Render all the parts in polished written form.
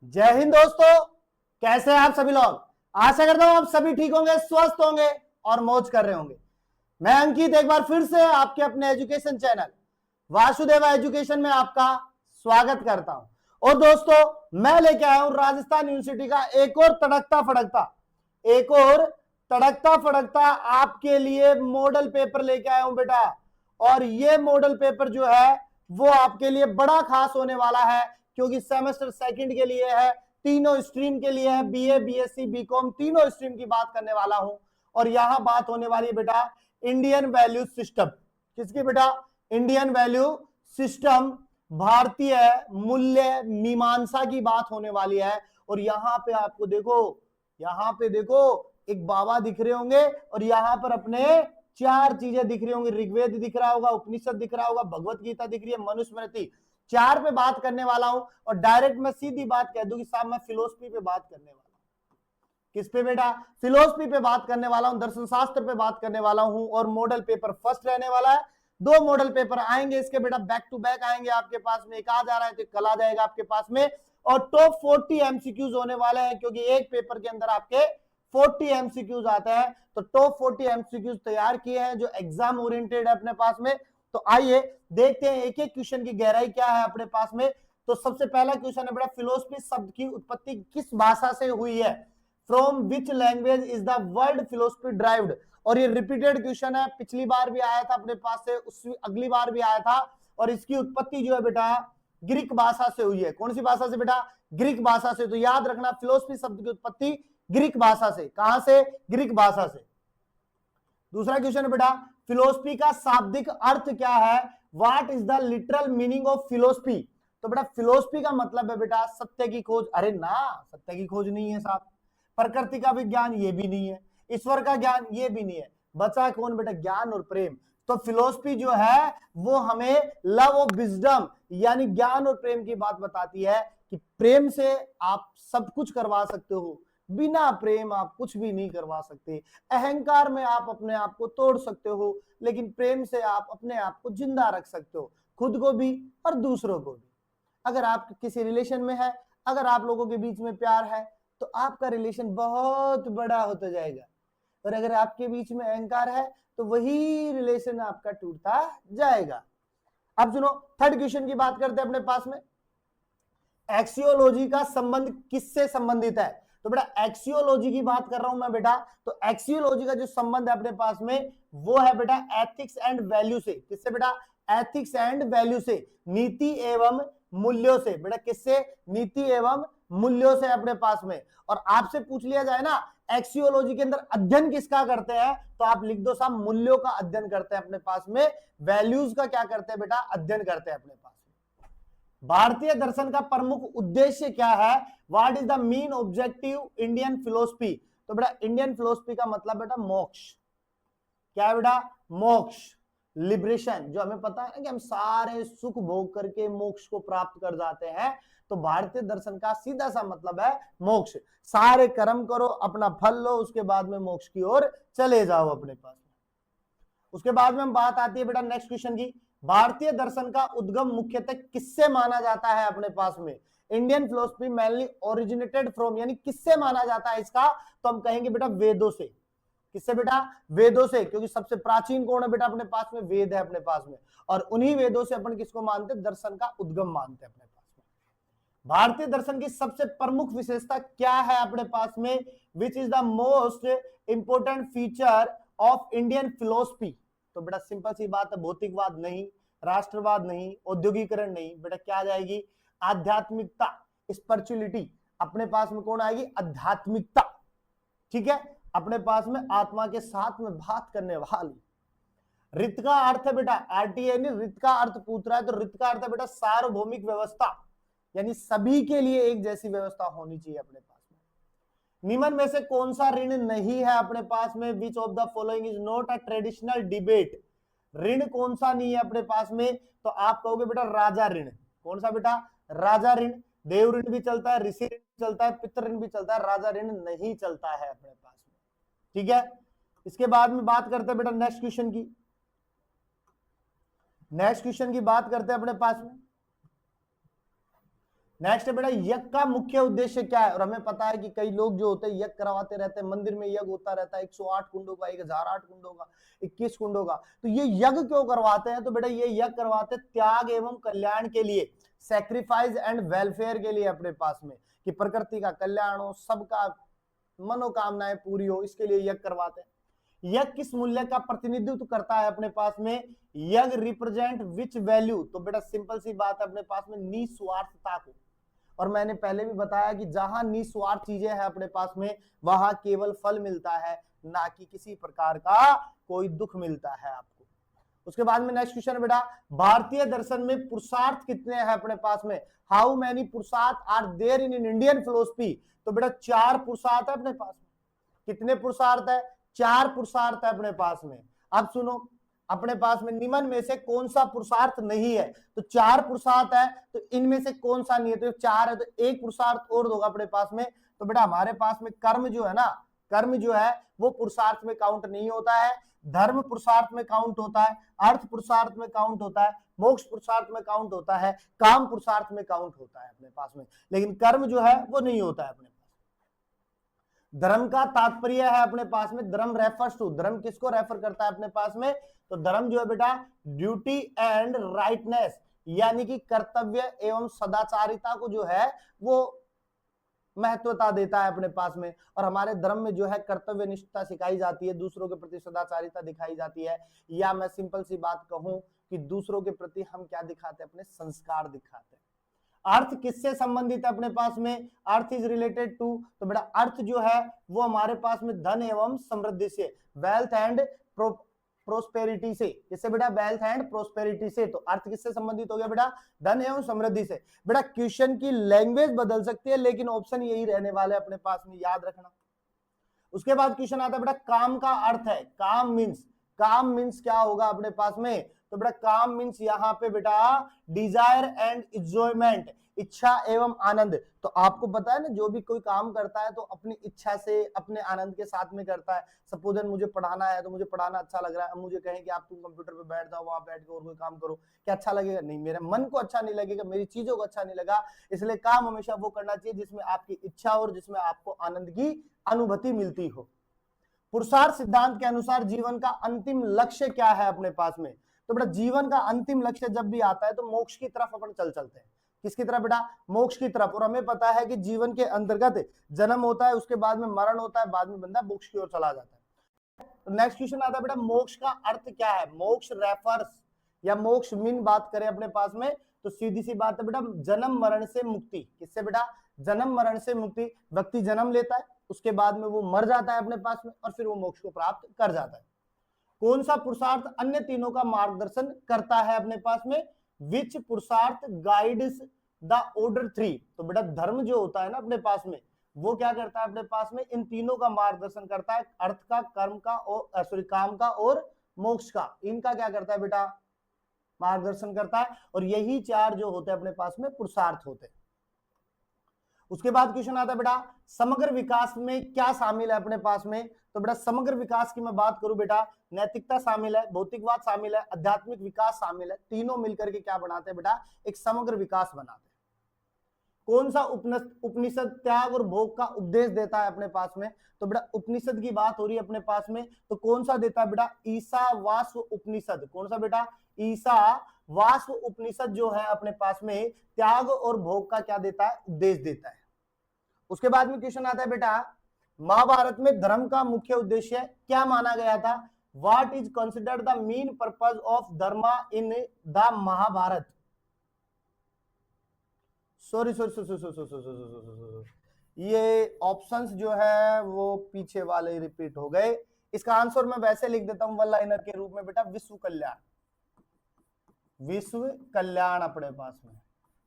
जय हिंद दोस्तों, कैसे हैं आप सभी लोग। आशा करता हूं आप सभी ठीक होंगे, स्वस्थ होंगे और मौज कर रहे होंगे। मैं अंकित एक बार फिर से आपके अपने एजुकेशन चैनल वासुदेवा एजुकेशन में आपका स्वागत करता हूं। और दोस्तों, मैं लेके आया हूं राजस्थान यूनिवर्सिटी का एक और तड़कता फड़कता आपके लिए मॉडल पेपर लेके आया हूं बेटा। और ये मॉडल पेपर जो है वो आपके लिए बड़ा खास होने वाला है, क्योंकि सेमेस्टर सेकंड के लिए है, तीनों स्ट्रीम के लिए है, बीए, बीएससी, बीकॉम तीनों स्ट्रीम की बात करने वाला हूं। और यहां बात होने वाली है बेटा इंडियन वैल्यू सिस्टम। किसकी बेटा? इंडियन वैल्यू सिस्टम, भारतीय मूल्य मीमांसा की बात होने वाली है। और यहां पे देखो एक बाबा दिख रहे होंगे और यहां पर अपने चार चीजें दिख रही होंगी। ऋग्वेद दिख रहा होगा, उपनिषद दिख रहा होगा, भगवत गीता दिख रही है, मनुस्मृति। चार पे बात करने वाला हूं और डायरेक्ट मैं सीधी बात कह दूं कि साहब मैं फिलोसफी पे बात करने वाला हूं। किस पे बेटा? फिलोसफी पे बात करने वाला हूं, दर्शन शास्त्र पे बात करने वाला हूं। और मॉडल पेपर फर्स्ट रहने वाला है। दो मॉडल पेपर आएंगे इसके बेटा, बैक टू बैक आएंगे आपके पास में। एक आज आ रहा है तो कल आ जाएगा आपके पास में। और टॉप 40 एमसीक्यूज होने वाले हैं, क्योंकि एक पेपर के अंदर आपके 40 एमसीक्यूज आते हैं। तो टॉप 40 एमसीक्यूज तैयार किए हैं जो एग्जाम ओरिएंटेड है अपने पास में। तो आइए देखते हैं एक एक क्वेश्चन की गहराई क्या है अपने पास में। तो सबसे पहला क्वेश्चन है बेटा, फिलोसफी शब्द की उत्पत्ति किस भाषा से हुई है? From which language is the word philosophy derived? और ये रिपीटेड क्वेश्चन है, पिछली बार भी आया था अपने पास से, उसकी अगली बार भी आया था। और इसकी उत्पत्ति जो है बेटा ग्रीक भाषा से हुई है। कौन सी भाषा से बेटा? ग्रीक भाषा से। तो याद रखना, फिलोसफी शब्द की उत्पत्ति ग्रीक भाषा से। कहां से? ग्रीक भाषा से। दूसरा क्वेश्चन है बेटा, फिलोसफी का शाब्दिक अर्थ क्या है? What is the literal meaning of philosophy? तो बेटा फिलोसफी का मतलब है बेटा सत्य की खोज। अरे ना, सत्य की खोज नहीं है साहब। प्रकृति का विज्ञान ये भी नहीं है, ईश्वर का ज्ञान ये भी नहीं है। बचा कौन बेटा? ज्ञान और प्रेम। तो फिलोसफी जो है वो हमें लव ऑफ विजडम यानी ज्ञान और प्रेम की बात बताती है कि प्रेम से आप सब कुछ करवा सकते हो, बिना प्रेम आप कुछ भी नहीं करवा सकते। अहंकार में आप अपने आप को तोड़ सकते हो, लेकिन प्रेम से आप अपने आप को जिंदा रख सकते हो, खुद को भी और दूसरों को भी। अगर आप किसी रिलेशन में है, अगर आप लोगों के बीच में प्यार है, तो आपका रिलेशन बहुत बड़ा होता जाएगा। और अगर आपके बीच में अहंकार है तो वही रिलेशन आपका टूटता जाएगा। अब सुनो, थर्ड क्वेश्चन की बात करते हैं अपने पास में। एक्सियोलॉजी का संबंध किससे संबंधित है? तो बेटा एक्सियोलॉजी की बात कर रहा हूं मैं बेटा। तो एक्सियोलॉजी का जो संबंध है अपने पास में वो है बेटा एथिक्स एंड वैल्यू से। किससे बेटा? एथिक्स एंड वैल्यू से, नीति एवं मूल्यों से। बेटा किससे? नीति एवं मूल्यों से अपने पास में। और आपसे पूछ लिया जाए ना एक्सियोलॉजी के अंदर अध्ययन किसका करते हैं, तो आप लिख दो साहब मूल्यों का अध्ययन करते हैं अपने पास में। वैल्यूज का क्या करते हैं बेटा? अध्ययन करते हैं अपने पास में। भारतीय दर्शन का प्रमुख उद्देश्य क्या है? What is the main objective Indian philosophy? तो बेटा इंडियन फिलोसफी का मतलब बेटा मोक्ष। क्या है बेटा? मोक्ष, लिबरेशन। जो हमें पता है ना कि हम सारे सुख भोग करके मोक्ष को प्राप्त कर जाते हैं, तो भारतीय दर्शन का सीधा सा मतलब है मोक्ष। सारे कर्म करो, अपना फल लो, उसके बाद में मोक्ष की ओर चले जाओ अपने पास। उसके बाद में हम बात आती है बेटा नेक्स्ट क्वेश्चन की। भारतीय दर्शन का उद्गम मुख्यतः किससे माना जाता है अपने पास में? Indian philosophy mainly originated from, यानी किससे माना जाता है इसका? तो हम कहेंगे बेटा वेदों से। किससे बेटा? वेदों से, क्योंकि सबसे प्राचीन कौन है बेटा अपने पास में? वेद है अपने पास में। और उन्हीं वेदों से अपन किसको मानते? दर्शन का उद्गम मानते हैं अपने पास में। भारतीय दर्शन की सबसे प्रमुख विशेषता क्या है अपने पास में? Which is the most important feature of Indian philosophy? तो बेटा सिंपल सी बात है, भौतिकवाद नहीं, राष्ट्रवाद नहीं, औद्योगिकरण नहीं, बेटा क्या आ जाएगी? आध्यात्मिकता, स्पिरिचुअलिटी। अपने पास में कौन आएगी? आध्यात्मिकता। ठीक है, अपने पास में आत्मा के साथ में बात करने वाली। रित का अर्थ है बेटा आरटीए ने रित का अर्थ पूछ रहा है, तो रित का अर्थ है बेटा सार्वभौमिक व्यवस्था, यानी सभी के लिए एक जैसी व्यवस्था होनी चाहिए अपने पास में। निम्न में से कौन सा ऋण नहीं है अपने पास में? Which of the following is not a traditional debate? ऋण कौन सा नहीं है अपने पास में? तो आप कहोगे बेटा राजा ऋण। कौन सा बेटा? राजा ऋण। देव ऋण भी चलता है, ऋषि ऋण चलता है, पितृ ऋण भी चलता है, राजा ऋण नहीं चलता है अपने पास में। ठीक है, इसके बाद में बात करते हैं बेटा नेक्स्ट क्वेश्चन की। नेक्स्ट क्वेश्चन की बात करते हैं अपने पास में। नेक्स्ट है बेटा यज्ञ का मुख्य उद्देश्य क्या है। और हमें पता है कि कई लोग जो होते हैं यज्ञ करवाते रहते हैं, मंदिर में यज्ञ होता रहता है 108 कुंडों का, 1008 कुंडों का, 21 कुंडों का। तो ये यज्ञ क्यों करवाते हैं? तो बेटा ये यज्ञ करवाते त्याग एवं कल्याण के लिए, सैक्रिफाइस एंड वेलफेयर के लिए अपने पास में, कि प्रकृति का कल्याण हो, सबका मनोकामनाएं पूरी हो, इसके लिए यज्ञ करवाते हैं। यज्ञ किस मूल्य का प्रतिनिधित्व करता है अपने पास में? यज्ञ रिप्रेजेंट विच वैल्यू? तो बेटा सिंपल सी बात है अपने पास में निस्वार्थता को। और मैंने पहले भी बताया कि जहां निस्वार्थ चीजें हैं अपने पास में, वहां केवल फल मिलता है, ना कि किसी प्रकार का कोई दुख मिलता है आपको। उसके बाद में नेक्स्ट क्वेश्चन बेटा, भारतीय दर्शन में पुरुषार्थ कितने हैं अपने पास में? How many purushartha are there in Indian philosophy? तो बेटा 4 पुरुषार्थ है अपने पास में। कितने पुरुषार्थ है? 4 पुरुषार्थ है अपने पास में। अब सुनो, अपने पास में निम्न में से कौन सा पुरुषार्थ नहीं है? तो 4 पुरुषार्थ है, तो इनमें से कौन सा नहीं है? तो 4 है, तो एक पुरुषार्थ और होगा अपने पास में। तो बेटा हमारे पास में कर्म जो है ना, कर्म जो है वो पुरुषार्थ में काउंट नहीं होता है। धर्म पुरुषार्थ में काउंट होता है, अर्थ पुरुषार्थ में काउंट होता है, मोक्ष पुरुषार्थ में काउंट होता है, काम पुरुषार्थ में काउंट होता है अपने पास में, लेकिन कर्म जो है वो नहीं होता है अपने पास। धर्म का तात्पर्य है अपने पास में, धर्म रेफर्स टू, धर्म किसको रेफर करता है अपने पास में? तो धर्म जो है बेटा ड्यूटी एंड राइटनेस, यानी कि कर्तव्य एवं सदाचारिता को जो है वो महत्वता देता है अपने पास में। और हमारे धर्म में जो है कर्तव्य निष्ठता सिखाई जाती है, दूसरों के प्रति सदाचारिता दिखाई जाती है, या मैं सिंपल सी बात कहूं कि दूसरों के प्रति हम क्या दिखाते हैं? अपने संस्कार दिखाते हैं। अर्थ किससे संबंधित है अपने पास में? अर्थ इज रिलेटेड टू, तो बेटा अर्थ जो है वो हमारे पास में धन एवं समृद्धि से, वेल्थ एंड प्रोस्पेरिटी से। किससे बेटा? वेल्थ एंड प्रोस्पेरिटी से। तो अर्थ किससे संबंधित हो गया बेटा? धन एवं समृद्धि से। बेटा क्वेश्चन की लैंग्वेज बदल सकती है, लेकिन ऑप्शन यही रहने वाले अपने पास में, याद रखना। उसके बाद क्वेश्चन आता है बेटा काम का अर्थ है, काम मीन्स, काम मीन्स क्या होगा अपने पास में? तो बेटा काम मीन्स यहाँ पे बेटा डिजायर एंड एंजॉयमेंट, इच्छा एवं आनंद। तो आपको पता है ना, जो भी कोई काम करता है तो अपनी इच्छा से, अपने आनंद के साथ में करता है। सपोज मुझे पढ़ाना है तो मुझे पढ़ाना अच्छा लग रहा है, अब मुझे कहें कि आप तुम कंप्यूटर पे बैठ जाओ, वहां बैठ के और कोई काम करो, क्या अच्छा लगेगा? नहीं, मेरे मन को अच्छा नहीं लगेगा, मेरी चीजों को अच्छा नहीं लगा। इसलिए काम हमेशा वो करना चाहिए जिसमें आपकी इच्छा और जिसमें आपको आनंद की अनुभूति मिलती हो। पुरुषार्थ सिद्धांत के अनुसार जीवन का अंतिम लक्ष्य क्या है अपने पास में? तो बेटा जीवन का अंतिम लक्ष्य जब भी आता है तो मोक्ष की तरफ अपन चलते हैं। किसकी तरफ बेटा? मोक्ष की तरफ। और हमें पता है कि जीवन के अंतर्गत जन्म होता है, उसके बाद में मरण होता है, बाद में बंदा मोक्ष की ओर चला जाता है। तो नेक्स्ट क्वेश्चन आता है बेटा मोक्ष का अर्थ क्या है? मोक्ष रेफर्स या मोक्ष मीन बात करें अपने पास में तो सीधी सी बात है बेटा जन्म मरण से मुक्ति। किससे बेटा? जन्म मरण से मुक्ति। व्यक्ति जन्म लेता है, उसके बाद में वो मर जाता है अपने पास में, और फिर वो मोक्ष को प्राप्त कर जाता है। कौन सा पुरुषार्थ अन्य तीनों का मार्गदर्शन करता है अपने पास में? विच पुरुषार्थ गाइड्स द ऑर्डर 3? तो बेटा धर्म जो होता है ना अपने पास में, वो क्या करता है अपने पास में? इन तीनों का मार्गदर्शन करता है, अर्थ का, कर्म का और काम का और मोक्ष का। इनका क्या करता है बेटा? मार्गदर्शन करता है। और यही 4 जो होते हैं अपने पास में पुरुषार्थ होते हैं। उसके बाद क्वेश्चन आता है बेटा समग्र विकास में क्या शामिल है अपने पास में? तो बेटा समग्र विकास की मैं बात करूं बेटा, नैतिकता शामिल है, भौतिकवाद शामिल है, आध्यात्मिक विकास शामिल है। तीनों मिलकर के क्या बनाते हैं बेटा? एक समग्र विकास बनाते हैं। कौन सा उपनिषद त्याग और भोग का उपदेश देता है अपने पास में? तो बेटा उपनिषद की बात हो रही है अपने पास में, तो कौन सा देता है बेटा? ईशावास्य उपनिषद। कौन सा बेटा? ईशावास्य उपनिषद जो है अपने पास में त्याग और भोग का क्या देता है? उपदेश देता है। उसके बाद में क्वेश्चन आता है बेटा महाभारत में धर्म का मुख्य उद्देश्य क्या माना गया था? What is considered the main purpose of धर्म इन द महाभारत? सॉरी, ये ऑप्शंस जो है वो पीछे वाले रिपीट हो गए। इसका आंसर मैं वैसे लिख देता हूं वन लाइनर के रूप में बेटा, विश्व कल्याण। विश्व कल्याण अपने पास में,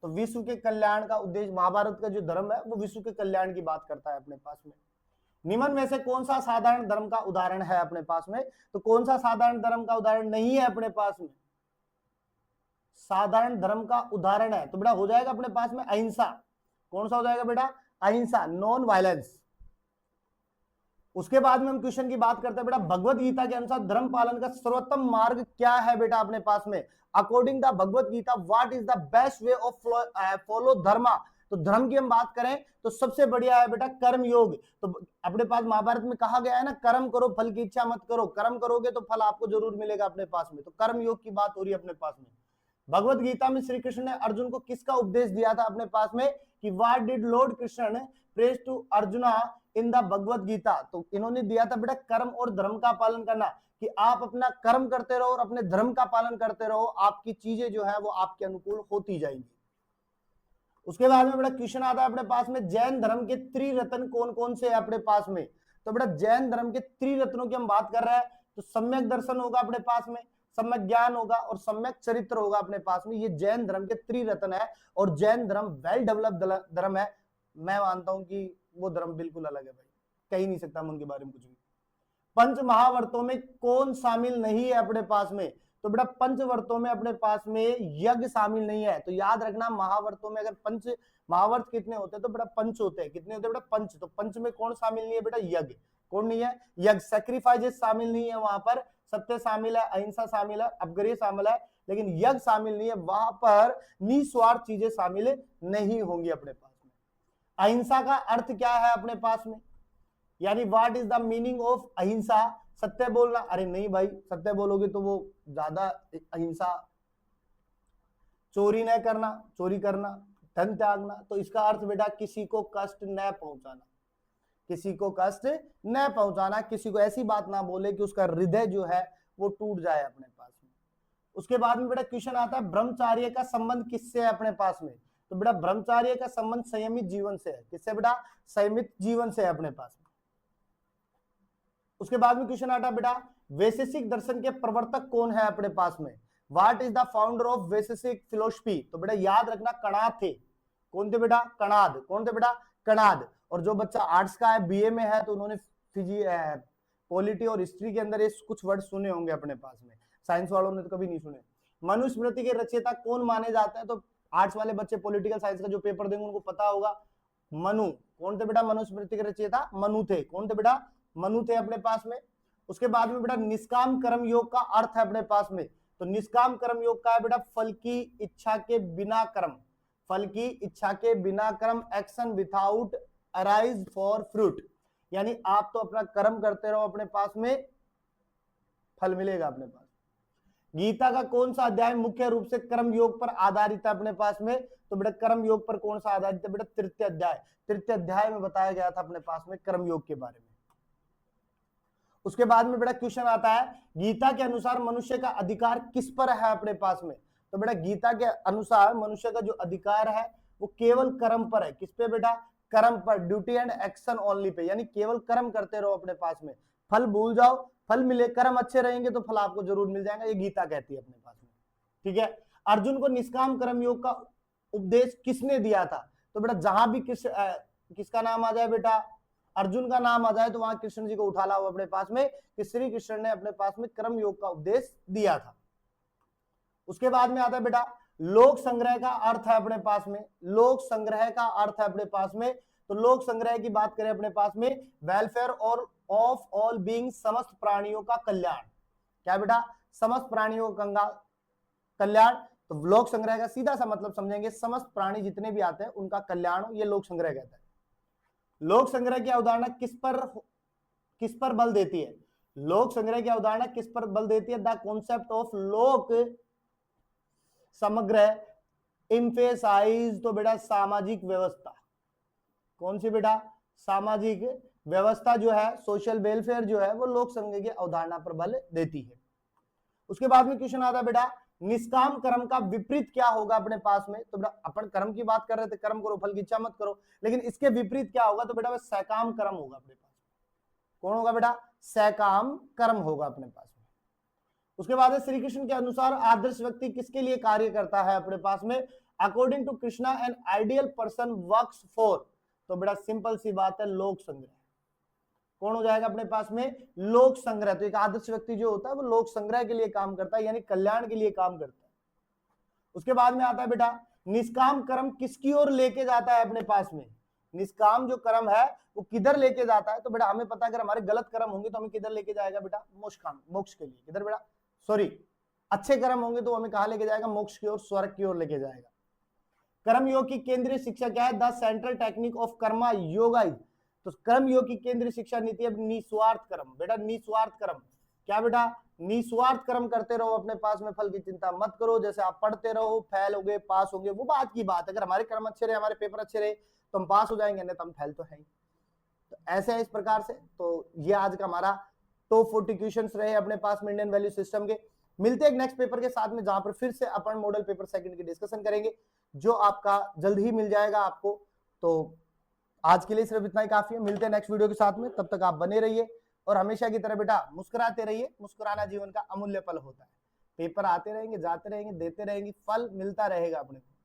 तो विश्व के कल्याण का उद्देश्य, महाभारत का जो धर्म है वो विश्व के कल्याण की बात करता है अपने पास में। निम्न में से कौन सा साधारण धर्म का उदाहरण है अपने पास में? तो कौन सा साधारण धर्म का उदाहरण नहीं है अपने पास में? साधारण धर्म का उदाहरण है तो बेटा हो जाएगा अपने पास में अहिंसा। कौन सा हो जाएगा बेटा? अहिंसा, नॉन वायलेंस। उसके बाद में हम क्वेश्चन की बात करते हैं बेटा भगवत गीता के अनुसार धर्म पालन का सर्वोत्तम मार्ग क्या है बेटा अपने पास में? According the Bhagavad Gita what is the best way of follow dharma? तो धर्म की हम बात करें तो सबसे बढ़िया है बेटा कर्म योग। तो अपने पास महाभारत में कहा गया है ना, कर्म करो फल की इच्छा मत करो, कर्म करोगे तो फल आपको जरूर मिलेगा अपने पास में। तो कर्म योग की बात हो रही है अपने पास में। भगवत गीता में श्री कृष्ण ने अर्जुन को किसका उपदेश दिया था अपने पास में, कि what did lord Krishna praise to Arjuna in the Bhagavad Gita. तो इन्होंने दिया था बेटा कर्म और धर्म का पालन करना, कि आप अपना कर्म करते रहो और अपने धर्म का पालन करते रहो, आपकी चीजें जो है वो आपके अनुकूल होती जाएंगी। उसके बाद में बेटा क्वेश्चन आता है अपने पास में, जैन धर्म के त्रिरत्न कौन कौन से है अपने पास में। तो बेटा जैन धर्म के त्रिरत्नों की हम बात कर रहे हैं, तो सम्यक दर्शन होगा अपने पास में, सम्यक ज्ञान होगा और सम्यक चरित्र होगा अपने पास में। ये जैन धर्म के त्रिरत्न है और जैन धर्म वेल डेवलप्ड धर्म है। मैं मानता हूं कि वो धर्म बिल्कुल अलग है भाई, कह ही नहीं सकता मैं उनके बारे में कुछ भी। पंच महावर्तों में कौन शामिल नहीं है अपने पास में, तो बेटा पंचवर्तों में अपने पास में यज्ञ शामिल नहीं है। तो याद रखना महावर्तों में अगर पंच महावर्त कितने होते हैं, तो बेटा पंच होते हैं। कितने होते हैं बेटा, पंच। तो पंच में कौन शामिल नहीं है बेटा, यज्ञ। कौन नहीं है, यज्ञ। सैक्रिफाइसेस शामिल नहीं है वहां पर, सत्य शामिल है, अहिंसा शामिल है, अपग्रह शामिल है, लेकिन यज्ञ शामिल नहीं है। वहां पर निस्वार्थ चीजें शामिल नहीं होंगी अपने पास में। अहिंसा का अर्थ क्या है अपने पास में, यानी what is the meaning of अहिंसा, सत्य बोलना। अरे नहीं भाई, सत्य बोलोगे तो वो ज्यादा अहिंसा। चोरी न करना, चोरी करना, धन त्यागना। तो इसका अर्थ बेटा किसी को कष्ट न पहुंचाना, किसी को कष्ट न पहुंचाना, किसी को ऐसी बात ना बोले कि उसका हृदय जो है वो टूट जाए अपने पास में। उसके बाद में बेटा क्वेश्चन आता है, ब्रह्मचार्य का संबंध किससे है अपने पास में। तो बेटा ब्रह्मचार्य का संबंध संयमित जीवन से है। किससे बेटा, संयमित जीवन से है अपने पास में। उसके बाद में क्वेश्चन आता है बेटा, वैशेषिक दर्शन के प्रवर्तक कौन है अपने पास में। What is the founder of Vaisheshika philosophy. तो बेटा याद रखना कणाद थे। कौन थे बेटा, कणाद। कौन थे बेटा, कणाद। और जो बच्चा आर्ट्स का है, बीए में है, तो उन्होंने पॉलिटी और हिस्ट्री के अंदर ये कुछ वर्ड सुने होंगे अपने पास में। साइंस वालों ने तो कभी नहीं सुने। मनुस्मृति के रचयिता कौन माने जाते हैं। तो आर्ट्स वाले बच्चे पॉलिटिकल साइंस का जो पेपर देंगे उनको पता होगा, मनु। कौन थे बेटा, मनुस्मृति के रचयिता मनु थे। कौन थे बेटा, मनु थे अपने पास में। उसके बाद में बेटा निष्काम कर्म योग का अर्थ है अपने पास में। तो निष्काम कर्म योग का है बेटा फल की इच्छा के बिना कर्म, फल की इच्छा के बिना कर्म, action without arise for fruit. यानी आप तो अपना कर्म करते रहो, अपने पास में फल मिलेगा अपने पास। गीता का कौन सा अध्याय मुख्य रूप से कर्म योग पर आधारित है अपने पास में। तो बेटा कर्म योग पर कौन सा आधारित है बेटा, तृतीय अध्याय। तृतीय अध्याय में बताया गया था अपने पास में कर्म योग के बारे में। उसके बाद में बेटा क्वेश्चन आता है, गीता के अनुसार मनुष्य का अधिकार किस पर है अपने पास में। तो बेटा गीता के अनुसार मनुष्य का जो अधिकार है वो केवल कर्म पर है। किस पे बेटा, कर्म पर, duty and action only pay. यानी केवल कर्म करते रहो अपने पास में, फल भूल जाओ, फल मिले, कर्म अच्छे रहेंगे तो फल आपको जरूर मिल जाएगा। ये गीता कहती है अपने पास में, ठीक है। अर्जुन को निष्काम कर्म योग का उपदेश किसने दिया था। तो बेटा जहां भी किसका नाम आ जाए बेटा, अर्जुन का नाम आ जाए, तो वहां कृष्ण जी को उठा लाओ अपने पास में कि श्री कृष्ण ने अपने पास में कर्म योग का उपदेश दिया था। उसके बाद में आता है बेटा लोक संग्रह का अर्थ है अपने पास में। लोक संग्रह का अर्थ है अपने पास में। तो लोक संग्रह की बात करें अपने पास में, वेलफेयर और ऑफ ऑल बीइंग, समस्त प्राणियों का कल्याण। क्या बेटा, समस्त प्राणियों का कल्याण। तो लोक संग्रह का सीधा सा मतलब समझेंगे, समस्त प्राणी जितने भी आते हैं उनका कल्याण हो, ये लोक संग्रह कहता है। लोक संग्रह की अवधारणा किस पर बल देती है। लोक संग्रह की अवधारणा किस पर बल देती है, द कॉन्सेप्ट ऑफ लोक समग्र एम्फेसाइज। तो बेटा सामाजिक व्यवस्था। कौन सी बेटा, सामाजिक व्यवस्था जो है, सोशल वेलफेयर जो है, वो लोक संग्रह की अवधारणा पर बल देती है। उसके बाद में क्वेश्चन आता है बेटा निष्काम कर्म का विपरीत क्या होगा अपने पास में। तो बेटा अपन कर्म की बात कर रहे थे, कर्म करो फल की इच्छा मत करो, लेकिन इसके विपरीत क्या होगा। तो बेटा वह सकाम कर्म होगा अपने पास। कौन होगा बेटा, सकाम कर्म होगा अपने पास में। उसके बाद श्री कृष्ण के अनुसार आदर्श व्यक्ति किसके लिए कार्य करता है अपने पास में। According to Krishna an ideal person works for. तो बेटा सिंपल सी बात है, लोक संग्रह। कौन हो जाएगा अपने पास में, लोक संग्रह। तो एक आदर्श व्यक्ति जो होता है वो लोक संग्रह के लिए काम करता है, यानी कल्याण के लिए काम करता है। उसके बाद में आता है बेटा निष्काम कर्म किसकी ओर लेके जाता है अपने पास में। निष्काम जो कर्म है वो किधर लेके जाता है। तो बेटा हमें पता है अगर हमारे गलत कर्म होंगे तो हमें किधर लेके जाएगा बेटा, मोक्ष के लिए। किधर बेटा, सॉरी, अच्छे कर्म होंगे तो हमें कहां लेके जाएगा, मोक्ष की ओर, स्वर्ग की ओर लेके जाएगा। कर्मयोग की केंद्रीय शिक्षा क्या है? The central technique of Karma yoga. तो कर्मयोग की केंद्रीय शिक्षा नीति है निस्वार्थ कर्म। बेटा निस्वार्थ कर्म क्या बेटा? निस्वार्थ कर्म करते रहो, अपने पास में फल की चिंता मत करो। जैसे आप पढ़ते रहो, फेल होगे पास होंगे वो बात की बात। अगर हमारे कर्म अच्छे रहे, हमारे पेपर अच्छे रहे तो हम पास हो जाएंगे, नहीं तो हम फेल तो है ही। तो ऐसे है इस प्रकार से। तो ये आज का हमारा टॉप 40 क्वेश्चंस रहे अपने पास में इंडियन वैल्यू सिस्टम के। मिलते हैं एक नेक्स्ट पेपर के साथ में, जहां पर फिर से अपन मॉडल पेपर सेकंड की डिस्कशन करेंगे, जो आपका जल्द ही मिल जाएगा आपको। तो आज के लिए सिर्फ इतना ही काफी है। मिलते हैं नेक्स्ट वीडियो के साथ में, तब तक आप बने रहिए और हमेशा की तरह बेटा मुस्कुराते रहिए। मुस्कुराना जीवन का अमूल्य फल होता है। पेपर आते रहेंगे, जाते रहेंगे, देते रहेंगे, फल मिलता रहेगा अपने को।